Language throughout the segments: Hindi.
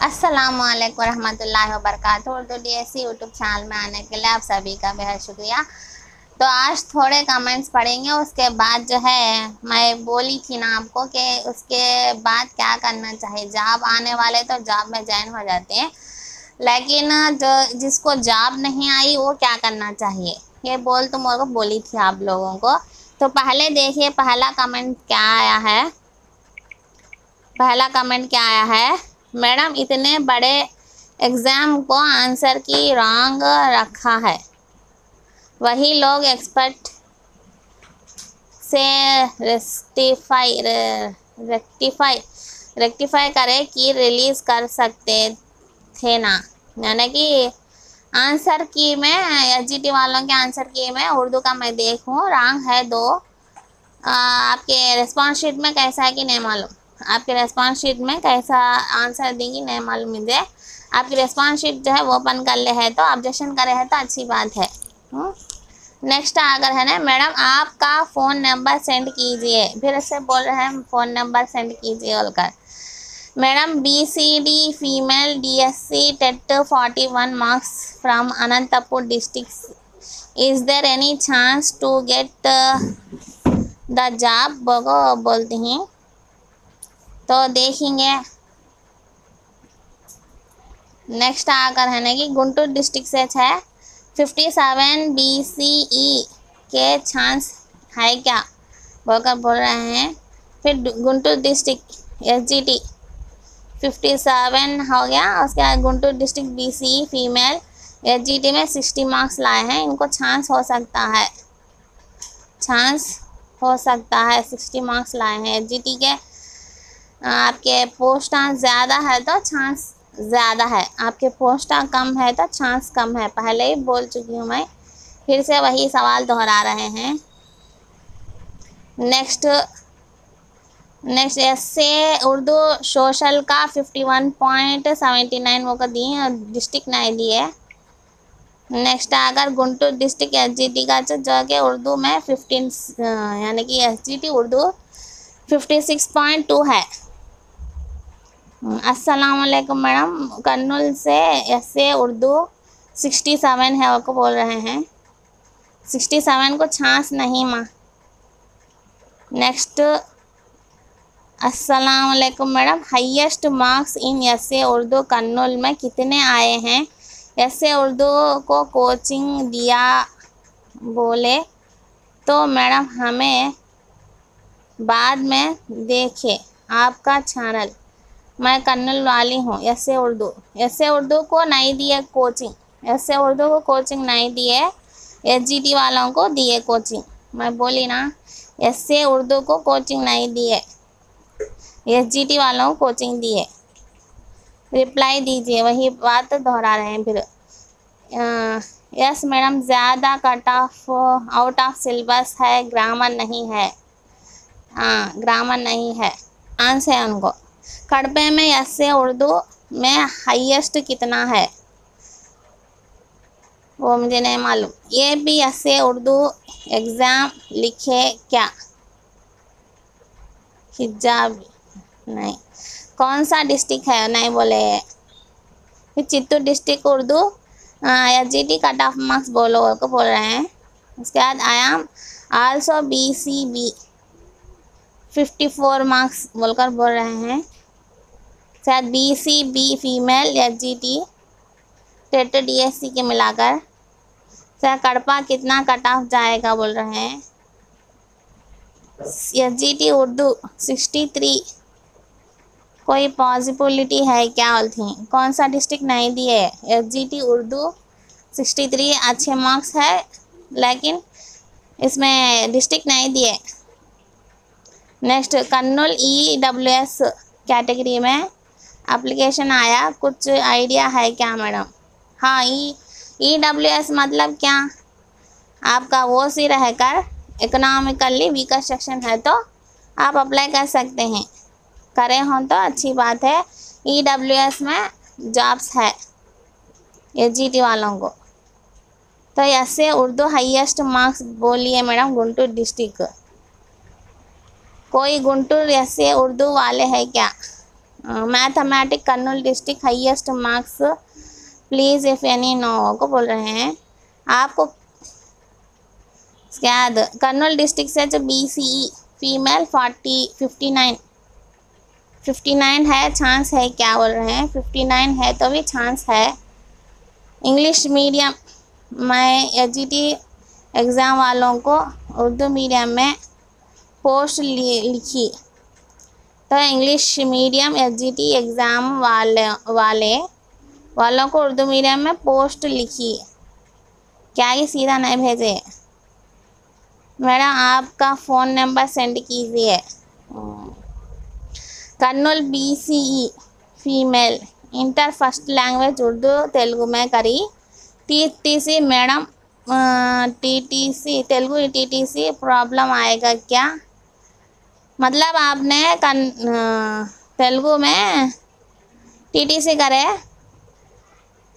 अस्सलामुअलैकुम रहमतुल्लाहि वबरकातुहू। उर्दू डीएससी यूट्यूब चैनल में आने के लिए आप सभी का बेहद शुक्रिया। तो आज थोड़े कमेंट्स पढ़ेंगे, उसके बाद जो है मैं बोली थी ना आपको कि उसके बाद क्या करना चाहिए। जॉब आने वाले तो जॉब में ज्वाइन हो जाते हैं, लेकिन जो जिसको जॉब नहीं आई वो क्या करना चाहिए, ये बोल तो मेरे को बोली थी आप लोगों को। तो पहले देखिए पहला कमेंट क्या आया है। पहला कमेंट क्या आया है, मैडम इतने बड़े एग्ज़ाम को आंसर की रॉन्ग रखा है। वही लोग एक्सपर्ट से रेक्टिफाई करे कि रिलीज़ कर सकते थे ना। यानी कि आंसर की में एसजीटी वालों के आंसर की में उर्दू का मैं देखूँ रॉन्ग है दो। आपके रिस्पॉन्स शीट में कैसा है कि नहीं मालूम, आपके रिस्पॉन्स शीट में कैसा आंसर देंगी नहीं मालूम मुझे। आपकी रिस्पॉन्स शीट जो है वो ओपन कर ले है तो ऑब्जेक्शन करे है तो अच्छी बात है। नेक्स्ट अगर है ना, मैडम आपका फ़ोन नंबर सेंड कीजिए। फिर से बोल रहे हैं फ़ोन नंबर सेंड कीजिए बोलकर। Madam BCD female DSC TET 41 marks from Anantapur district. Is there any chance to get the job बोलती हैं। तो देखेंगे नेक्स्ट आकर है ना कि गुंटूर डिस्ट्रिक्ट से है 57 BCE के चांस है क्या बोलकर बोल रहे हैं। फिर गुंटूर डिस्ट्रिक्ट SGT 57 हो गया, उसके बाद Guntur district BCE female SGT में 60 मार्क्स लाए हैं, इनको चांस हो सकता है, चांस हो सकता है 60 मार्क्स लाए हैं। SGT के आपके पोस्ट ज़्यादा है तो चांस ज़्यादा है, आपके पोस्ट कम है तो चांस कम है। पहले ही बोल चुकी हूँ मैं, फिर से वही सवाल दोहरा रहे हैं। नेक्स्ट ऐसे उर्दू सोशल का 51.79 वो का दिए और डिस्ट्रिक्ट नहीं दिए। नेक्स्ट अगर गुंटूर डिस्ट्रिक्ट SGT का जो कि उर्दू में 15 यानी कि SGT उर्दू 56.2 है। अस्सलामुअलैकुम मैडम, कर्नूल से ऐसे उर्दू 67 है वो को बोल रहे हैं। 67 को चांस नहीं माँ। नेक्स्ट अस्सलामुअलैकुम मैडम, हाईएस्ट मार्क्स इन ऐसे उर्दू कर्नूल में कितने आए हैं। ऐसे उर्दू को कोचिंग दिया बोले तो मैडम हमें बाद में देखे आपका चैनल। मैं कर्नूल वाली हूँ। ऐसे उर्दू को नहीं दिए कोचिंग, ऐसे उर्दू को कोचिंग नहीं दिए, SGT वालों को दिए कोचिंग। मैं बोली ना ऐसे उर्दू को कोचिंग नहीं दिए, SGT वालों को कोचिंग दिए। रिप्लाई दीजिए, वही बात दोहरा रहे हैं। फिर यस मैडम, ज़्यादा cut off out of syllabus है, ग्रामर नहीं है। हाँ ग्रामर नहीं है, आंस है उनको। कड़पे में ऐसे उर्दू में हाईएस्ट कितना है वो मुझे नहीं मालूम। ये भी ऐसे उर्दू एग्ज़ाम लिखे क्या, हिजाब नहीं। कौन सा डिस्ट्रिक्ट है नहीं बोले। फिर Chittoor district Urdu SGT cut off marks बोलो को बोल रहे हैं। उसके बाद I am also BCB 54 marks बोलकर बोल रहे हैं। शायद BCB female SGT TET DSC के मिलाकर शायद कड़पा कितना कट ऑफ जाएगा बोल रहे हैं। SGT उर्दू 63 कोई पॉसिबिलिटी है क्या बोलती। कौन सा डिस्ट्रिक्ट नहीं दिए। SGT उर्दू 63 अच्छे मार्क्स है, लेकिन इसमें डिस्ट्रिक्ट नहीं दिए। नेक्स्ट कर्नूल EWS कैटेगरी में एप्लीकेशन आया, कुछ आइडिया है क्या मैडम। हाँ EWS मतलब क्या, आपका वो सी रहकर इकोनॉमिकली वीकर सेक्शन है तो आप अप्लाई कर सकते हैं। करे हों तो अच्छी बात है। EWS में जॉब्स है SGT वालों को। तो ऐसे उर्दू हाईएस्ट मार्क्स बोलिए मैडम गुंटूर डिस्ट्रिक्ट। कोई गुंटूर ऐसे उर्दू वाले हैं क्या। Mathematic Kurnool district highest marks please if any no को बोल रहे हैं आपको। क्या कर्नूल डिस्ट्रिक्ट से जो BCE फीमेल 59 है, चांस है, क्या बोल रहे हैं 59 है तो भी चांस है। इंग्लिश मीडियम में SGT एग्ज़ाम वालों को उर्दू मीडियम में पोस्ट लिखी, तो इंग्लिश मीडियम SGT एग्ज़ाम वालों को उर्दू मीडियम में पोस्ट लिखी, क्या ये सीधा नहीं भेजे? मैडम आपका फ़ोन नंबर सेंड कीजिए। Kurnool BCE female inter first language Urdu Telugu में करी। TTC madam TTC Telugu TTC problem आएगा क्या? मतलब आपने तेलुगु में TTC करे,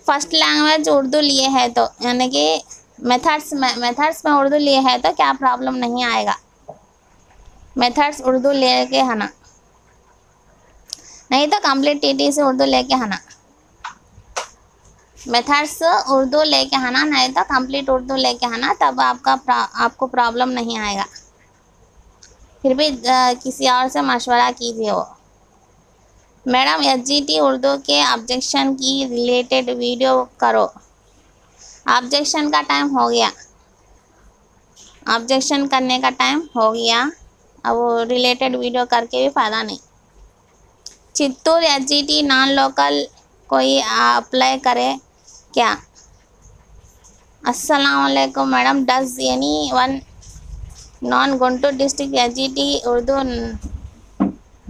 फर्स्ट लैंग्वेज उर्दू लिए है तो यानी कि मेथड्स में उर्दू लिए है तो क्या प्रॉब्लम नहीं आएगा। मेथड्स उर्दू लेके है ना, नहीं तो कंप्लीट TTC उर्दू लेके है ना। मेथड्स उर्दू लेके है ना, नहीं तो कंप्लीट उर्दू लेके है ना, तब आपको प्रॉब्लम नहीं आएगा। फिर भी किसी और से मशवरा कीजिए वो। मैडम SGT उर्दू के ऑब्जेक्शन की रिलेटेड वीडियो करो। ऑब्जेक्शन का टाइम हो गया, ऑब्जेक्शन करने का टाइम हो गया, अब वो रिलेटेड वीडियो करके भी फ़ायदा नहीं। चित्तूर SGT नॉन लोकल कोई अप्लाई करे क्या? अस्सलाम वालेकुम madam, does any one non Guntur district SGT Urdu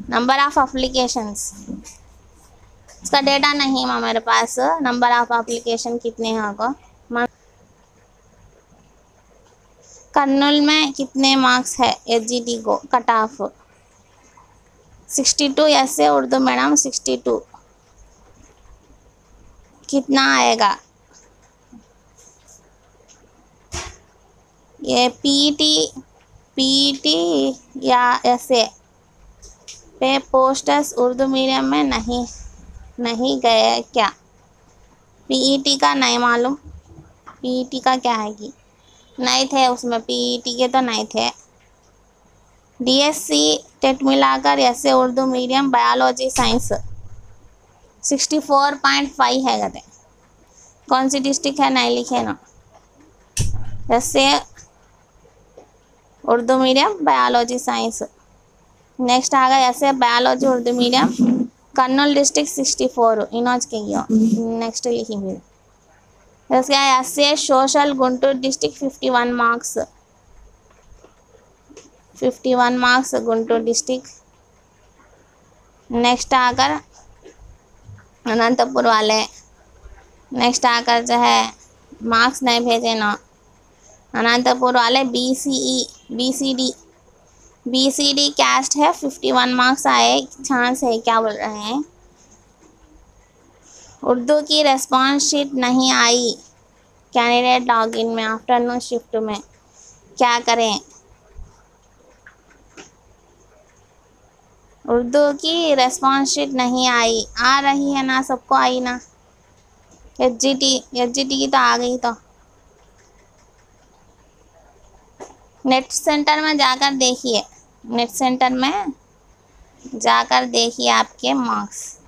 number of applications? इसका डेटा नहीं है मेरे पास, नंबर ऑफ एप्लीकेशन कितने हैं को। कर्नूल में कितने मार्क्स है SGT को कट ऑफ? 62 ऐसे उर्दू मैडम 62 कितना आएगा? ये PET या ऐसे पे पोस्टर्स उर्दू मीडियम में नहीं गए क्या? PET का नहीं मालूम, PET का क्या है कि नहीं थे उसमें, PET के तो नहीं थे। DSC टेट मिलाकर ऐसे उर्दू मीडियम बायोलॉजी साइंस 64.5 है कहते। कौन सी डिस्ट्रिक्ट है नहीं लिखे ना। ऐसे Urdu medium biology science. Next आ गया ऐसे biology Urdu medium Kurnool district 64 इनोज के गया। नेक्स्ट लिखेंगे इसका ऐसे social Guntur district 51 marks, 51 marks Guntur district. Next आकर अनंतपुर वाले, नेक्स्ट आकर जो है मार्क्स नहीं भेजे ना, अनंतपुर वाले BCD कैस्ट है 51 मार्क्स आए, चांस है, क्या बोल रहे हैं? उर्दू की रेस्पॉन्स शीट नहीं आई कैंडिडेट लॉगिन में आफ्टरनून शिफ्ट में, क्या करें? उर्दू की रेस्पॉन्स शीट नहीं आई, आ रही है ना, सबको आई ना। SGT की तो आ गई। तो नेट सेंटर में जाकर देखिए, नेट सेंटर में जाकर देखिए आपके मार्क्स।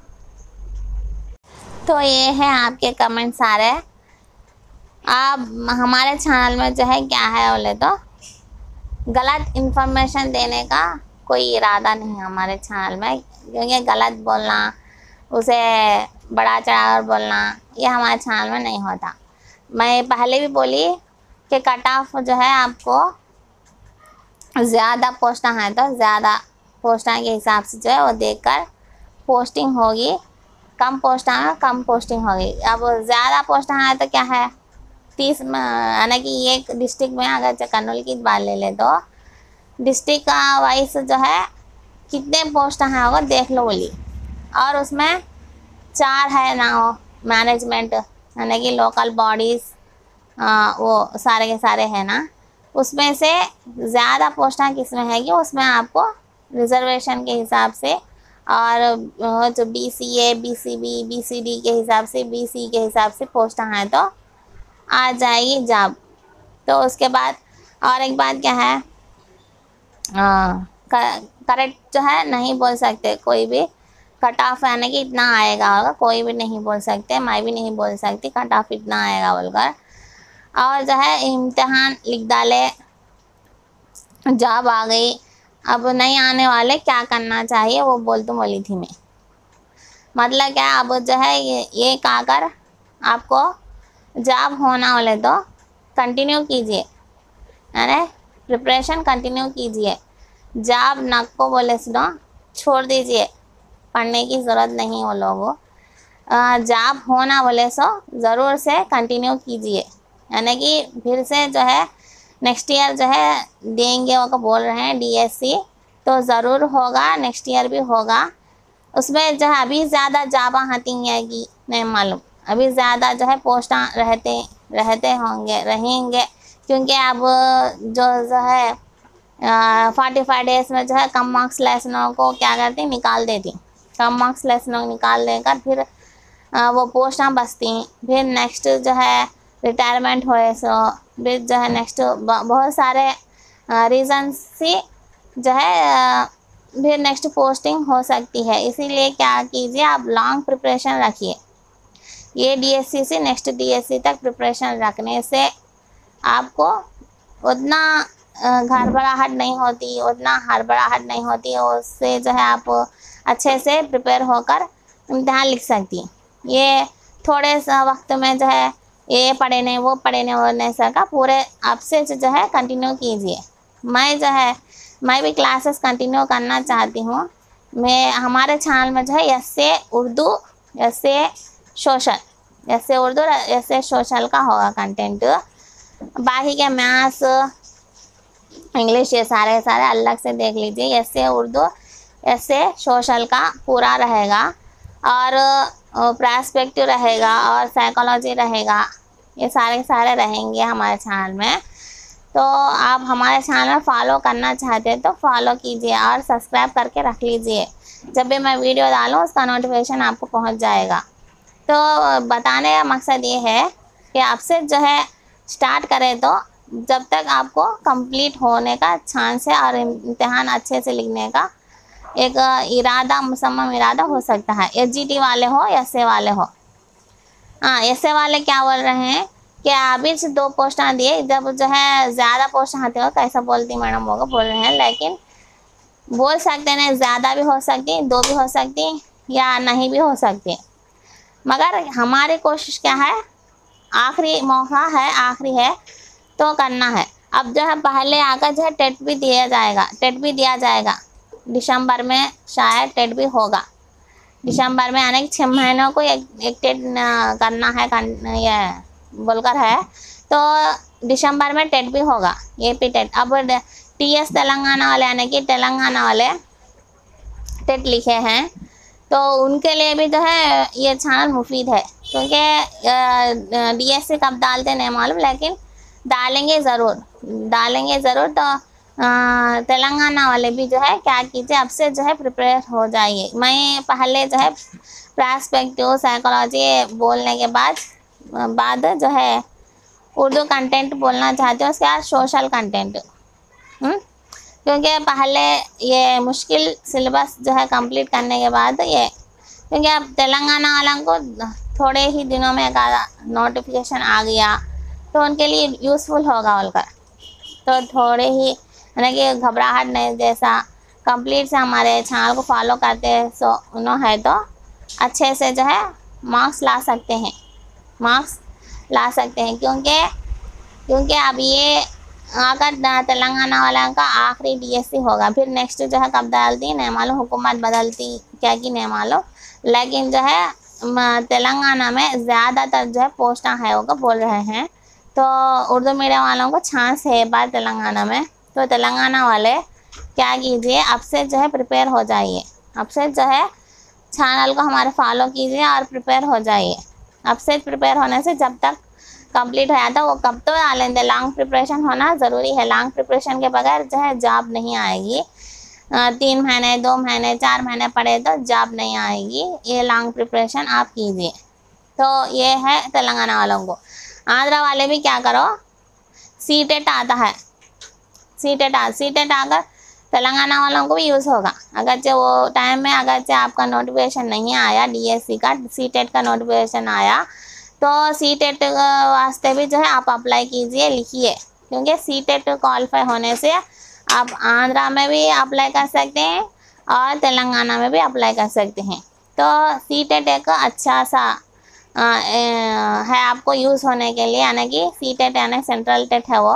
तो ये है आपके कमेंट सारे। आप हमारे चैनल में जो है क्या है बोले तो गलत इन्फॉर्मेशन देने का कोई इरादा नहीं है हमारे चैनल में, क्योंकि गलत बोलना, उसे बड़ा चढ़ाकर बोलना ये हमारे चैनल में नहीं होता। मैं पहले भी बोली कि कट ऑफ जो है आपको ज़्यादा पोस्टां हैं तो ज़्यादा पोस्टां के हिसाब से जो है वो देखकर पोस्टिंग होगी, कम पोस्टां में कम पोस्टिंग होगी। अब ज़्यादा पोस्टां हैं तो क्या है 30 यानी कि एक डिस्ट्रिक्ट में अगर कर्नूल की बात ले ले तो डिस्ट्रिक्ट का वाइज जो है कितने पोस्ट हैं होगा देख लो बोली। और उसमें 4 है ना वो मैनेजमेंट यानी कि लोकल बॉडीज़, वो सारे के सारे हैं ना, उसमें से ज़्यादा पोस्टां किस में है कि उसमें आपको रिजर्वेशन के हिसाब से और जो BCA BCB BCD के हिसाब से BC के हिसाब से पोस्ट हैं तो आ जाएगी जॉब। तो उसके बाद और एक बात क्या है, करेक्ट जो है नहीं बोल सकते, कोई भी कट ऑफ यानी कि इतना आएगा होगा, कोई भी नहीं बोल सकते, मैं भी नहीं बोल सकती कट ऑफ इतना आएगा बोलकर। और जो है इम्तिहान लिख डाले, जॉब आ गई, अब नहीं आने वाले क्या करना चाहिए वो बोली थी मैं। मतलब क्या, अब जो है ये कहकर आपको जॉब होना वाले तो कंटिन्यू कीजिए, यानी प्रिपरेशन कंटिन्यू कीजिए। जॉब नको बोले सुनो छोड़ दीजिए, पढ़ने की ज़रूरत नहीं वो लोगों। जॉब होना बोले सो ज़रूर से कंटिन्यू कीजिए, यानी कि फिर से जो है नेक्स्ट ईयर जो है देंगे वो को बोल रहे हैं DSC, तो ज़रूर होगा, नेक्स्ट ईयर भी होगा। उसमें जो है अभी ज़्यादा जॉब आती हैं नहीं मालूम, अभी ज़्यादा जो है पोस्ट रहते होंगे रहेंगे, क्योंकि अब जो है 45 डेज़ में जो है कम मार्क्स लेसनों को क्या करती निकाल देती, कम मार्क्स लेसनों निकाल देकर फिर वो पोस्टां बचती, फिर नेक्स्ट जो है रिटायरमेंट होए सो फिर जो है नेक्स्ट बहुत सारे रीज़न से जो है फिर नेक्स्ट पोस्टिंग हो सकती है। इसीलिए क्या कीजिए, आप लॉन्ग प्रिपरेशन रखिए। ये DSC से नेक्स्ट DSC तक प्रिपरेशन रखने से आपको उतना घबराहट नहीं होती, उतना हड़बड़ाहट नहीं होती, उससे जो है आप अच्छे से प्रिपेयर होकर इम्तिहान लिख सकती हैं। ये थोड़े सा वक्त में जो है ये पढ़े नहीं वो पढ़े नहीं वो नहीं सका, पूरे आपसे जो है कंटिन्यू कीजिए। मैं भी क्लासेस कंटिन्यू करना चाहती हूँ। मैं हमारे चैनल में जो है ऐसे उर्दू ऐसे सोशल का होगा कंटेंट, बाकी के मैथ्स इंग्लिश ये सारे अलग से देख लीजिए। ऐसे उर्दू ऐसे सोशल का पूरा रहेगा, और पर्सपेक्टिव रहेगा, और साइकोलॉजी रहेगा, ये सारे रहेंगे हमारे चैनल में। तो आप हमारे चैनल में फॉलो करना चाहते हैं तो फॉलो कीजिए और सब्सक्राइब करके रख लीजिए, जब भी मैं वीडियो डालूँ उसका नोटिफिकेशन आपको पहुंच जाएगा। तो बताने का मकसद ये है कि आपसे जो है स्टार्ट करें तो जब तक आपको कंप्लीट होने का चांस है, और इम्तिहान अच्छे से लिखने का एक मुसम्मम इरादा हो सकता है। SGT वाले हो या SA वाले हो। हाँ, SA वाले क्या बोल रहे हैं कि अभी से 2 पोस्टां दिए, जब जो है ज़्यादा पोस्ट आते हो कैसा बोलती मैडम होगा बोल रहे हैं, लेकिन बोल सकते नहीं, ज़्यादा भी हो सकती, 2 भी हो सकती या नहीं भी हो सकती, मगर हमारी कोशिश क्या है, आखिरी मौका है, आखिरी है तो करना है। अब जो है पहले आकर जो है टेट भी दिया जाएगा, दिसंबर में शायद टेट भी होगा। दिसंबर में आने के 6 महीनों को एक टेट करना है, ये बोलकर है, तो दिसंबर में टेट भी होगा, AP टेट। अब TS तेलंगाना वाले यानी कि तेलंगाना वाले टेट लिखे हैं, तो उनके लिए भी जो है ये चैनल मुफीद है, क्योंकि DSC कब डालते नहीं मालूम, लेकिन डालेंगे ज़रूर। तो तेलंगाना वाले भी जो है क्या कीजिए, अब से जो है प्रिपेयर हो जाइए। मैं पहले जो है पर्सपेक्टिव साइकोलॉजी बोलने के बाद जो है उर्दू कंटेंट बोलना चाहती हूँ, उसके बाद सोशल कंटेंट, क्योंकि पहले ये मुश्किल सिलेबस जो है कंप्लीट करने के बाद ये, क्योंकि अब तेलंगाना वालों को थोड़े ही दिनों में एक नोटिफिकेशन आ गया तो उनके लिए यूज़फुल होगा बोलकर, तो थोड़े ही यानी कि घबराहट नहीं, जैसा कंप्लीट से हमारे चैनल को फॉलो करते हैं सो उन्होंने है तो अच्छे से जो है मार्क्स ला सकते हैं, क्योंकि अब ये आकर तेलंगाना वाला का आखिरी DSC होगा, फिर नेक्स्ट जो है कब डालती नहीं मालूम, हुकूमत बदलती क्या कि नहीं मालूम, लेकिन जो है तेलंगाना में ज़्यादातर जो है पोस्टां है वो बोल रहे हैं, तो उर्दू मीडियम वालों को चांस है बार तेलंगाना में। तो तेलंगाना वाले क्या कीजिए, अब से जो है प्रिपेयर हो जाइए, अब से जो है चैनल को हमारे फॉलो कीजिए और प्रिपेयर हो जाइए। अब से प्रिपेयर होने से जब तक कंप्लीट हो जाता वो कब तो डालेंगे, लॉन्ग प्रिपरेशन होना ज़रूरी है। लॉन्ग प्रिपरेशन के बगैर जो है जॉब नहीं आएगी। 3 महीने 2 महीने 4 महीने पढ़े तो जॉब नहीं आएगी, ये लॉन्ग प्रिपरेशन आप कीजिए। तो ये है तेलंगाना वालों को। आंध्रा वाले भी क्या करो, सीटेट आता है, सीटेट आकर तेलंगाना वालों को भी यूज़ होगा। अगरचे वो टाइम में अगरचे आपका नोटिफिकेशन नहीं आया डीएससी का, सीटेट का नोटिफिकेशन आया, तो सीटेट वास्ते भी जो है आप अप्लाई कीजिए, लिखिए, क्योंकि सीटेट क्वालिफाई होने से आप आंध्रा में भी अप्लाई कर सकते हैं और तेलंगाना में भी अप्लाई कर सकते हैं। तो सीटेट एक अच्छा सा है आपको यूज़ होने के लिए, यानी कि सीटेट यानी सेंट्रल टेट है वो,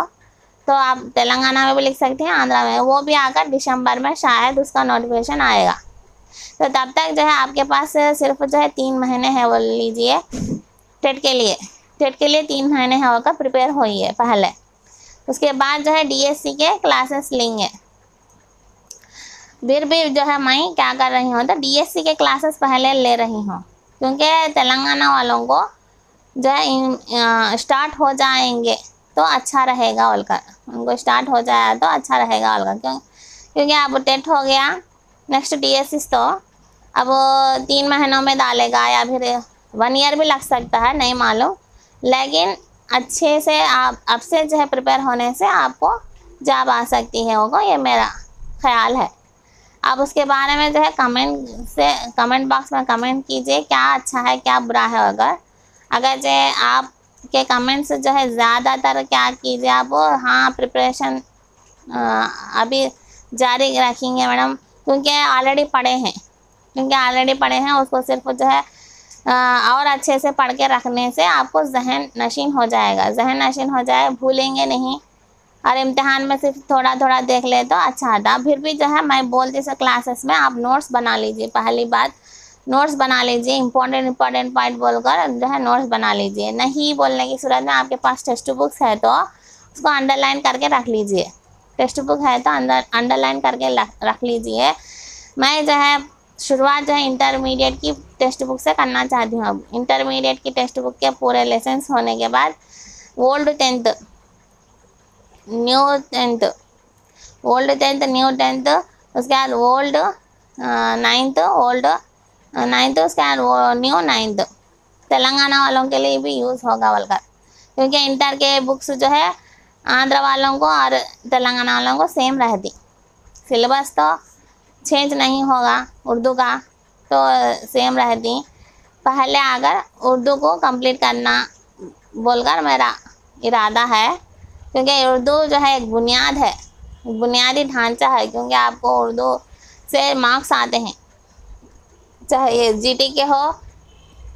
तो आप तेलंगाना में भी लिख सकते हैं, आंध्रा में, वो भी आकर दिसंबर में शायद उसका नोटिफिकेशन आएगा। तो तब तक जो है आपके पास सिर्फ जो है 3 महीने है, वो लीजिए टेट के लिए 3 महीने है, होकर प्रिपेयर होइए पहले। उसके बाद जो है डीएससी के क्लासेस लेंगे। फिर भी जो है मैं क्या कर रही हूँ, तो डीएससी के क्लासेस पहले ले रही हूँ, क्योंकि तेलंगाना वालों को जो है स्टार्ट हो जाएंगे तो अच्छा रहेगा बोलकर, उनको स्टार्ट हो जाए तो अच्छा रहेगा बोलकर, क्योंकि अब टेट हो गया, नेक्स्ट डीएससी तो अब 3 महीनों में डालेगा या फिर 1 ईयर भी लग सकता है, नहीं मालूम, लेकिन अच्छे से आप अब से जो है प्रिपेयर होने से आपको जॉब आ सकती है होगा, ये मेरा ख्याल है। आप उसके बारे में जो है कमेंट बॉक्स में कमेंट कीजिए, क्या अच्छा है क्या बुरा है। अगर जो आपके कमेंट्स जो है ज़्यादातर क्या कीजिए आप, हाँ प्रिपरेशन अभी जारी रखेंगे मैडम, क्योंकि ऑलरेडी पढ़े हैं, उसको सिर्फ जो है और अच्छे से पढ़ के रखने से आपको जहन नशीन हो जाए, भूलेंगे नहीं, और इम्तिहान में सिर्फ थोड़ा थोड़ा देख ले तो अच्छा आता। फिर भी जो है मैं बोलती से क्लासेस में आप नोट्स बना लीजिए, पहली बात नोट्स बना लीजिए, इंपॉर्टेंट पॉइंट बोलकर जो है नोट्स बना लीजिए। नहीं बोलने की सूरत में आपके पास टेक्स्ट बुक्स है तो उसको अंडरलाइन करके रख लीजिए, टेक्स्ट बुक है तो अंडरलाइन करके रख लीजिए। मैं जो है शुरुआत जो है इंटरमीडिएट की टेक्स्ट बुक से करना चाहती हूँ। अब इंटरमीडिएट की टेक्स्ट बुक के पूरे लेसन्स होने के बाद ओल्ड टेंथ न्यू टेंथ, उसके बाद ओल्ड नाइन्थ, उसके बाद न्यू 9th, तेलंगाना वालों के लिए भी यूज़ होगा बोलकर, क्योंकि इंटर के बुक्स जो है आंध्र वालों को और तेलंगाना वालों को सेम रहती, सिलेबस तो चेंज नहीं होगा, उर्दू का तो सेम रहती। पहले अगर उर्दू को कंप्लीट करना बोलकर मेरा इरादा है, क्योंकि उर्दू जो है एक बुनियाद है, बुनियादी ढांचा है, क्योंकि आपको उर्दू से मार्क्स आते हैं, चाहे ये जीटी के हो,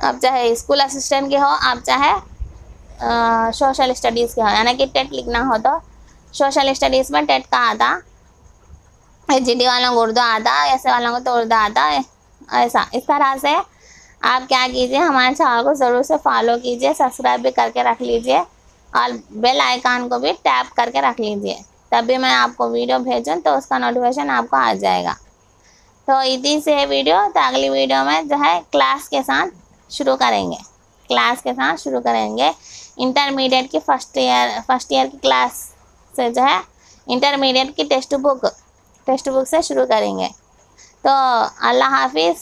आप चाहे स्कूल असिस्टेंट के हो, आप चाहे सोशल स्टडीज़ के हो, यानी कि टेट लिखना हो तो सोशल स्टडीज़ में टेट का आता, जीटी वालों को उर्दू आता, ऐसे वालों को तो उर्दू आता है, ऐसा। इस तरह से आप क्या कीजिए, हमारे चैनल को ज़रूर से फॉलो कीजिए, सब्सक्राइब भी करके रख लीजिए और बेल आइकन को भी टैप करके रख लीजिए, तभी मैं आपको वीडियो भेजूँ तो उसका नोटिफिकेशन आपको आ जाएगा। तो इतनी से वीडियो, तो अगली वीडियो में जो है क्लास के साथ शुरू करेंगे, इंटरमीडिएट की फर्स्ट ईयर की क्लास से जो है इंटरमीडिएट की टेक्स्ट बुक से शुरू करेंगे। तो अल्लाह हाफिज़।